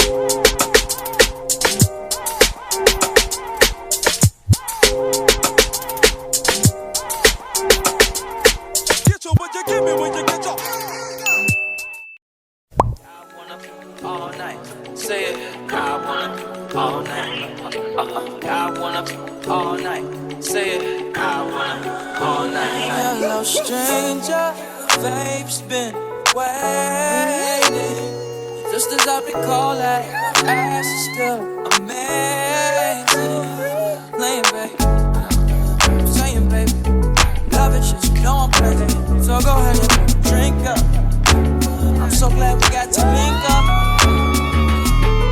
Get your what you give me when you get your. I wanna all night. Say it. I wanna all night. I wanna all night. Say it. I wanna all night. Hello, stranger. Babe's been waiting. Just as I've been calling, ass is still amazing. Playing, babe. Saying, baby. Love it, shit, you know I'm crazy. So go ahead and drink up. I'm so glad we got to link up.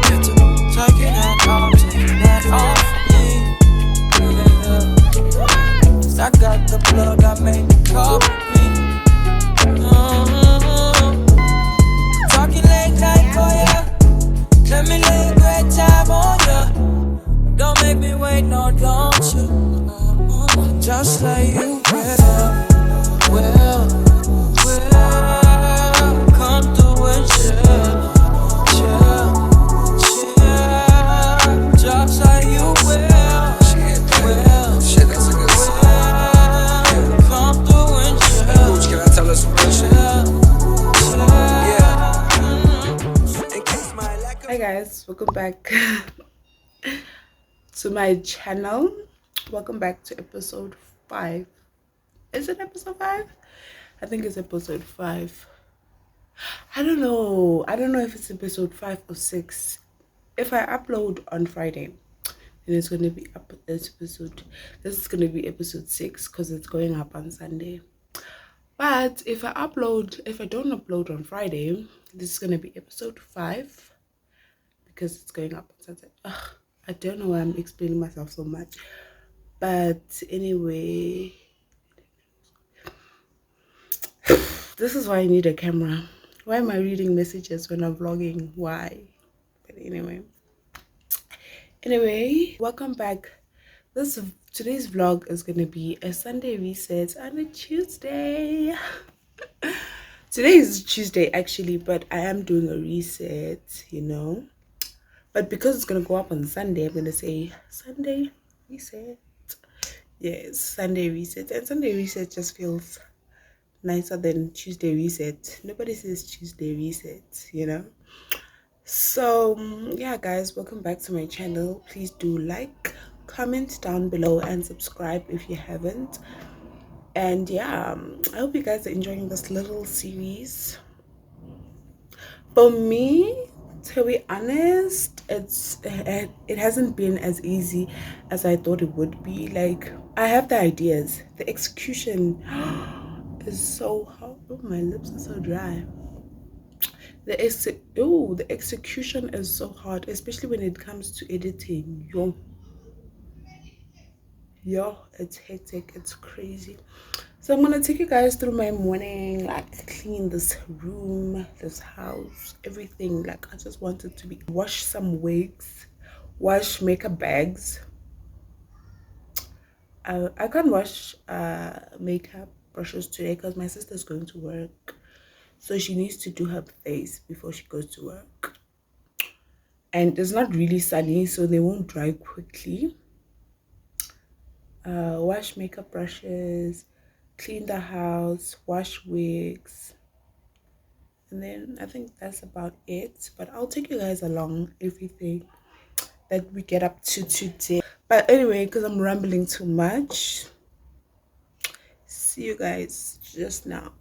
Get to taking that off me. Yeah. 'Cause I got the plug, I made the copy. Talking late night for ya. Let me lay a great time on ya. Don't make me wait, no, don't you? Just like you will come through and chill. Just like you will. Shit, that's a good song. Come through and chill. Booch, can I tell us some real shit? Hi guys, welcome back to my channel. Welcome back to episode 5. Is it episode 5? I think it's episode 5. I don't know if it's episode 5 or 6. If I upload on Friday, then it's gonna be this is gonna be episode 6 because it's going up on Sunday. But if I don't upload on Friday, this is gonna be episode 5 because it's going up on Sunday. I don't know why I'm explaining myself so much, but anyway, this is why I need a camera. Why am I reading messages when I'm vlogging? Why? But anyway, welcome back. Today's vlog is gonna be a Sunday reset on a Tuesday. Today is Tuesday actually, but I am doing a reset, but because it's gonna go up on Sunday, I'm gonna say Sunday reset. Yes, Sunday reset. And Sunday reset just feels nicer than Tuesday reset. Nobody says Tuesday reset, So yeah guys, welcome back to my channel. Please do like, comment down below, and subscribe if you haven't. And yeah, I hope you guys are enjoying this little series. For me, to be honest, it hasn't been as easy as I thought it would be. Like, I have the ideas, the execution is so hard. Oh, my lips are so dry. The execution is so hard, especially when it comes to editing. Yo, it's hectic, it's crazy. So I'm gonna take you guys through my morning, like clean this room, this house, everything. Like, I just wanted to wash some wigs, wash makeup bags. I can't wash makeup brushes today because my sister's going to work, so she needs to do her face before she goes to work, and it's not really sunny, so they won't dry quickly. Wash makeup brushes, clean the house, wash wigs, and then I think that's about it. But I'll take you guys along everything that we get up to today. But anyway, because I'm rambling too much, see you guys just now.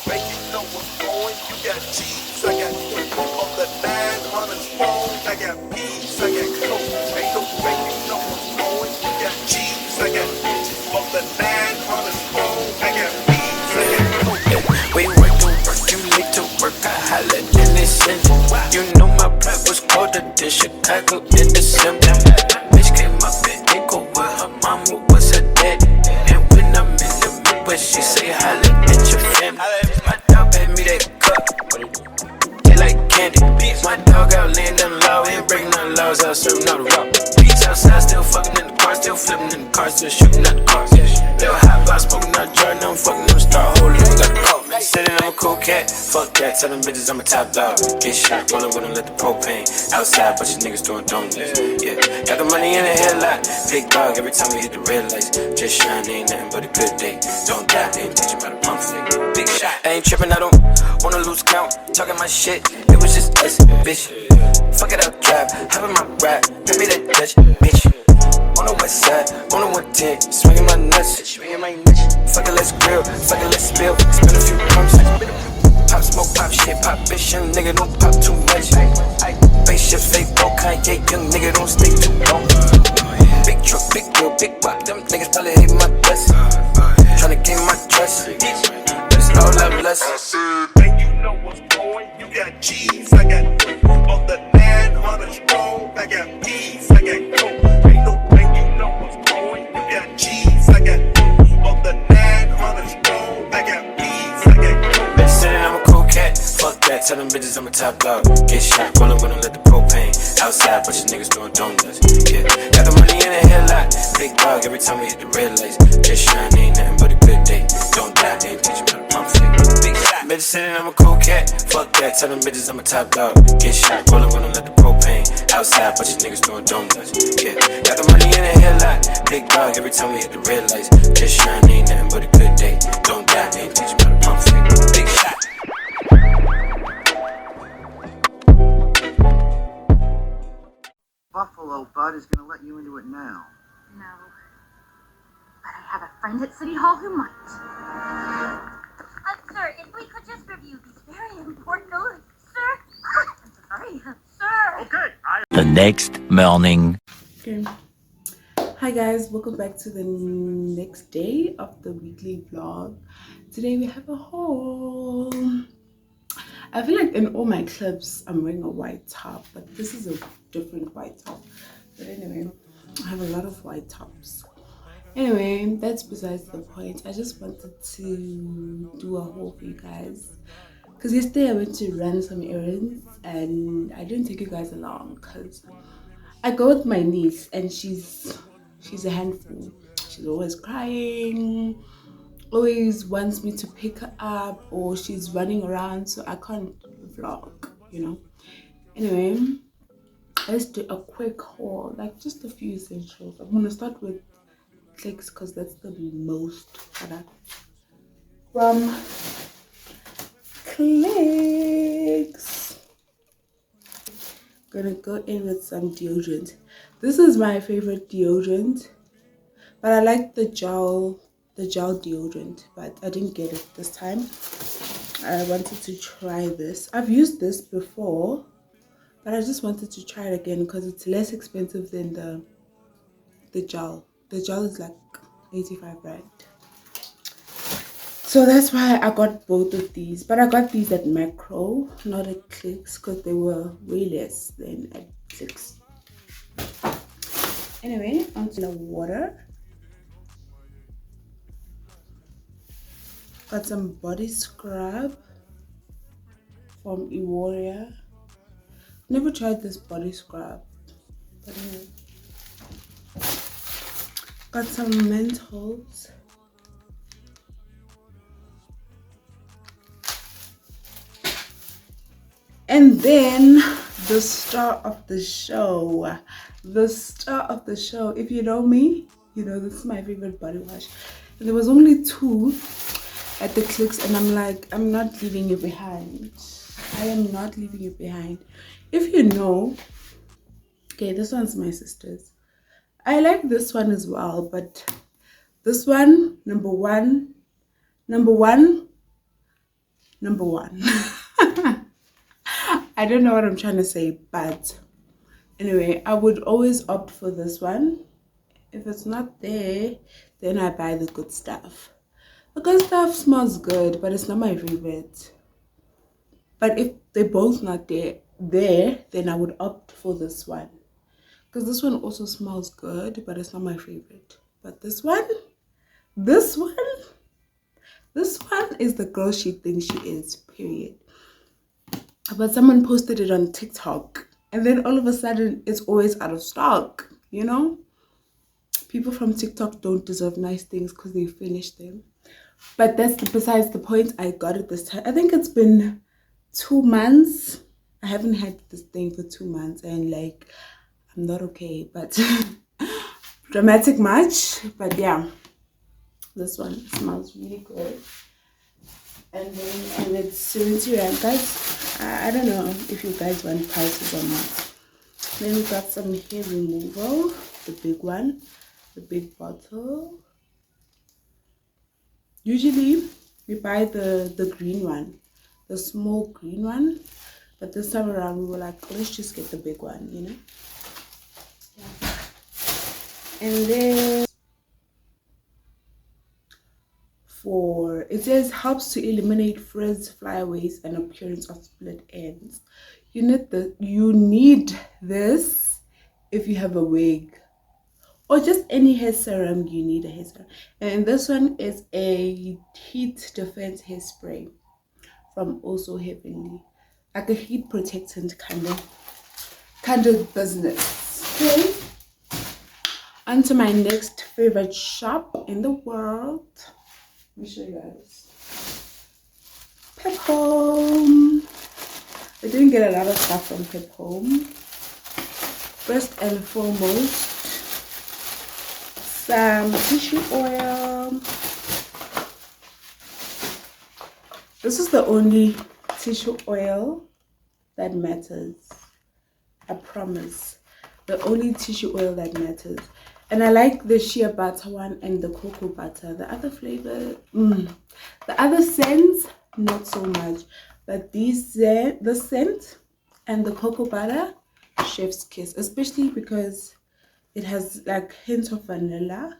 make you know what's going. You got cheese, I got on the 900 phone. I got peas, I got coke. Ain't no make you know what's going. You got cheese, I got on the 900 phone. I got peas, I got coke. We work to work, you need to work. I holla in this engine. You know my blood was colder than Chicago in December. Bitch came up in Echo with her mama was her daddy. And when I'm in the Midwest, she say holla at your family. My dog paid me that cup. They like candy. My dog out laying down low, ain't breaking none laws, out serving all the rock. Beach outside, still fucking in the car, still flipping in the car, still shooting at the cars. Little hot box, smoking out jar, now I'm fucking them star holding, we got the call. Sitting I'm a cool cat, fuck that, tell them bitches I'm a top dog. Get shot, rolling with them, let the propane. Outside, bunch of niggas doing donuts. Yeah, got the money in the headlight. Big dog, every time we hit the red lights. Just shine, ain't nothing but a good day. Don't die, they ain't teach you about a pump stick. Big shot, I ain't tripping, I don't wanna lose count. Talking my shit, it was just us, bitch. Fuck it up, drive, hop in my ride, pay me that Dutch, bitch. On the west side, on the 110, swinging my nuts, fuck it, let's grill, fuck it, let's spill, spin a few pumps, pop smoke, pop shit, pop bitch, young nigga don't pop too much. Spaceship, fake broke, Kanye, young nigga don't stay too long. Big truck, big wheel, big block, them niggas probably hate my guts. Tryna gain my trust, but it's all love lust. I said, make you know what's going. You got cheese, I got on the 900 strong. I got peas, I got coke. Ain't no make you know what's going. You got cheese, I got on the 900 strong. I got peas, I got coke. Bitch sitting, I'm a cool cat. Fuck that, tell them bitches I'm a top dog. Get shot, rolling with them, let the propane. Outside, bunch of niggas doing donuts. Yeah, got the money in the headlight. Big dog, every time we hit the red lights. Just shine, ain't nothing but a good day. Don't die, they ain't teach you about a pump stick. Big shot, bitch sitting, I'm a cool cat. Fuck that, tell them bitches I'm a top dog. Get shot, rolling with them, let the propane. Outside, bunch of niggas doing donuts. Yeah, got the money in the headlight. Big dog, every time we hit the red lights. Just shine, ain't nothing but a good day. Don't die, they ain't teach you about a pump stick. Big shot. Buffalo Bud is going to let you into it now. No. But I have a friend at City Hall who might. Sir, if we could just review these very important notes. Sir? I'm so sorry. Sir! Okay, The next morning. Okay. Hi guys, welcome back to the next day of the weekly vlog. Today we have a haul. I feel like in all my clips I'm wearing a white top, but this is a different white top. But anyway, I have a lot of white tops. Anyway, that's besides the point. I just wanted to do a haul for you guys, because yesterday I went to run some errands and I didn't take you guys along because I go with my niece and she's a handful. She's always crying, always wants me to pick her up, or she's running around, so I can't vlog, you know. Anyway, let's do a quick haul, like just a few essentials. I'm gonna start with Clicks because that's the most product from Clicks. Gonna go in with some deodorant. This is my favorite deodorant, but I like the gel deodorant, but I didn't get it this time. I wanted to try this. I've used this before, but I just wanted to try it again because it's less expensive than the gel. The gel is like 85 rand. So that's why I got both of these. But I got these at Macro, not at Clicks, because they were way less than at Clicks. Anyway, onto the water. Got some body scrub from Eworia. Never tried this body scrub, but anyway. Got some Mentos. And then the star of the show. The star of the show. If you know me, you know this is my favorite body wash. And there was only 2 at the Clicks, and I'm like, I'm not leaving you behind. I am not leaving you behind. If you know, okay, this one's my sister's. I like this one as well, but this one, number one, number one. I don't know what I'm trying to say, but anyway, I would always opt for this one. If it's not there, then I buy the good stuff. The good stuff smells good, but it's not my favorite. But if they're both not there, then I would opt for this one. Because this one also smells good, but it's not my favorite. But this one is the girl she thinks she is, period. But someone posted it on TikTok, and then all of a sudden it's always out of stock, you know? People from TikTok don't deserve nice things because they finish them. But that's besides the point. I got it this time. I think it's been 2 months. I haven't had this thing for 2 months, and like, I'm not okay, but dramatic much. But yeah, this one smells really good. And it's 70 rand, guys. I don't know if you guys want prices or not. Then we got some hair removal, the big one, the big bottle. Usually we buy the green one, the small green one, but this time around we were like, let's just get the big one, you know. Yeah. And then it says helps to eliminate frizz, flyaways, and appearance of split ends. You need this if you have a wig or just any hair serum. You need a hair serum, and this one is a heat defense hairspray from Also Heavenly, like a heat protectant kind of business. Okay, on to my next favorite shop in the world. Let me show you guys. Pep Home. I didn't get a lot of stuff from Pep Home. First and foremost, some tissue oil. This is the only tissue oil that matters. I promise. The only tissue oil that matters. And I like the shea butter one and the cocoa butter. The other flavor, the other scents, not so much. But the scent and the cocoa butter, chef's kiss. Especially because it has like hints of vanilla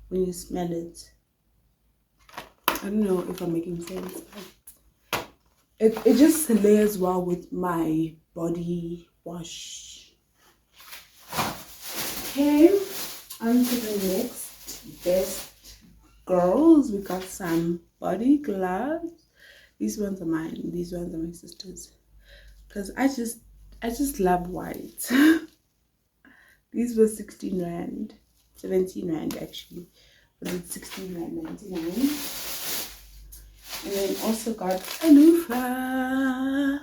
when you smell it. I don't know if I'm making sense. But it just layers well with my body wash. Okay. On to the next best girls. We got some body gloves. These ones are mine. These ones are my sister's. Because I just love white. These were 16 rand. 17 rand actually. But it's 16 rand 99. And then also got a loofah.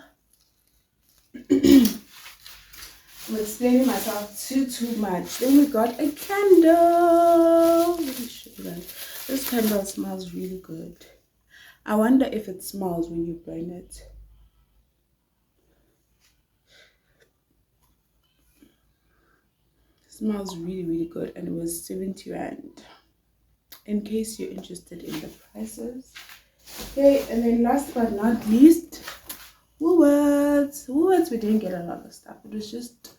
I'm explaining myself too much. Then we got a candle. Let me show you guys. This candle smells really good. I wonder if it smells when you burn it. It smells really good, and it was 70 rand. In case you're interested in the prices. Okay, and then last but not least, Woolworths. Woolworths, we didn't get a lot of stuff. It was just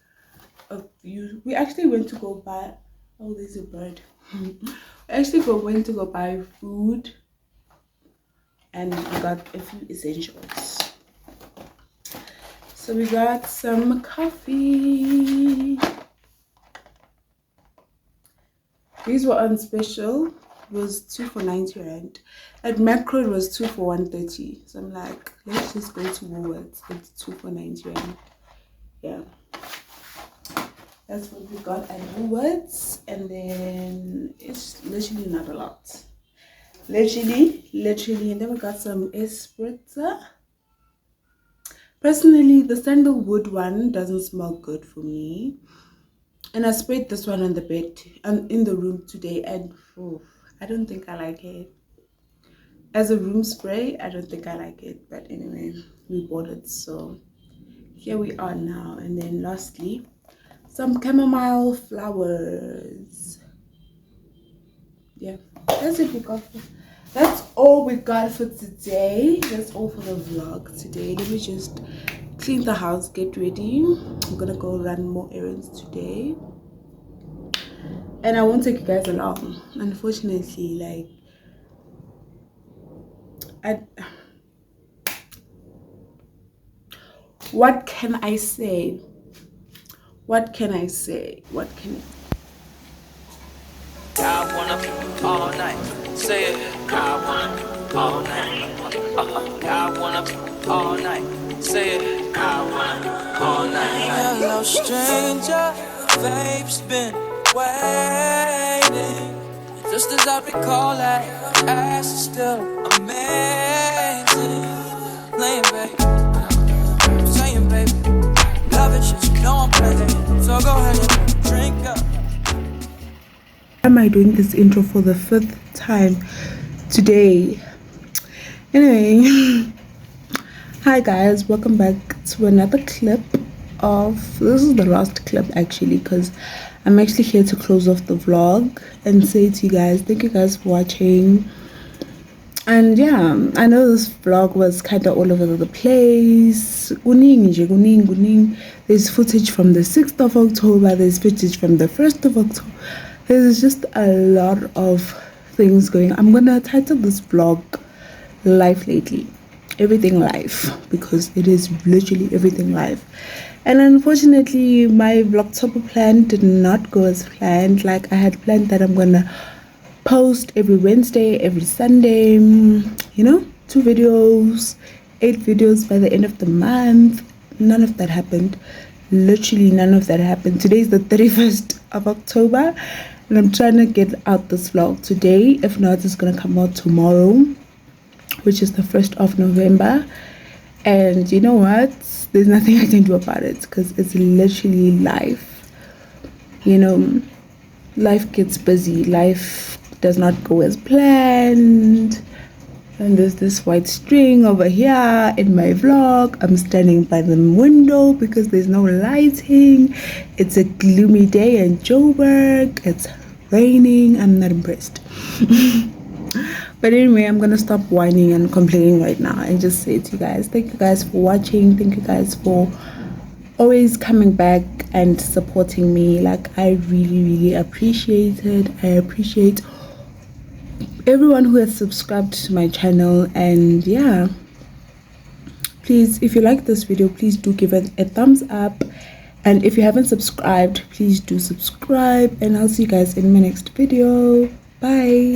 a few. We actually went to go buy. Oh, there's a bird. We actually went to go buy food, and we got a few essentials. So we got some coffee. These were on special. It was 2 for 90 rand. At Macro it was 2 for 130. So I'm like, let's just go to Woolworths. It's 2 for 90 rand. Yeah, that's what we got at Woolworths. And then it's literally not a lot. Literally. And then we got some Espritza. Personally, the sandalwood one doesn't smell good for me. And I sprayed this one on the bed and in the room today, and I don't think I like it. As a room spray, I don't think I like it. But anyway, we bought it, so here we are now. And then lastly, some chamomile flowers. Yeah, that's it we got. that's all we got for today. That's all for the vlog today. Let me just clean the house, get ready. I'm gonna go run more errands today, and I won't take you guys along, unfortunately. Like, what can I say? What can I say? What can I wanna all night. Say it. I wanna all night. I wanna all night. Say it. I wanna all night. Hello, stranger. Babe's been waiting. Just as I recall that ass is still amazing. Playing, babe. Saying, babe. Love it, shit, you know I'm playing. So go ahead and drink up. am I doing this intro for the 5th time today? Anyway, hi guys, welcome back to another clip of, this is the last clip actually, because I'm actually here to close off the vlog and say to you guys, thank you guys for watching. And yeah, I know this vlog was kind of all over the place. There's footage from the 6th of October, there's footage from the 1st of October. There's just a lot of things going on. I'm gonna title this vlog Life Lately, Everything Life, because it is literally everything life. And unfortunately, my Vlogtober plan did not go as planned. Like, I had planned that I'm gonna post every Wednesday, every Sunday, you know, 2 videos, 8 videos by the end of the month. None of that happened. Literally none of that happened. Today is the 31st of October, and I'm trying to get out this vlog today. If not, it's gonna come out tomorrow, which is the 1st of November. And you know what? There's nothing I can do about it, because it's literally life. You know, life gets busy. Life does not go as planned. And there's this white string over here in my vlog. I'm standing by the window because there's no lighting. It's a gloomy day in Joburg. It's raining. I'm not impressed. But anyway, I'm gonna stop whining and complaining right now and just say to you guys, thank you guys for watching. Thank you guys for always coming back and supporting me. Like, I really appreciate it. I appreciate everyone who has subscribed to my channel. And yeah, please, if you like this video, please do give it a thumbs up. And if you haven't subscribed, please do subscribe. And I'll see you guys in my next video. Bye.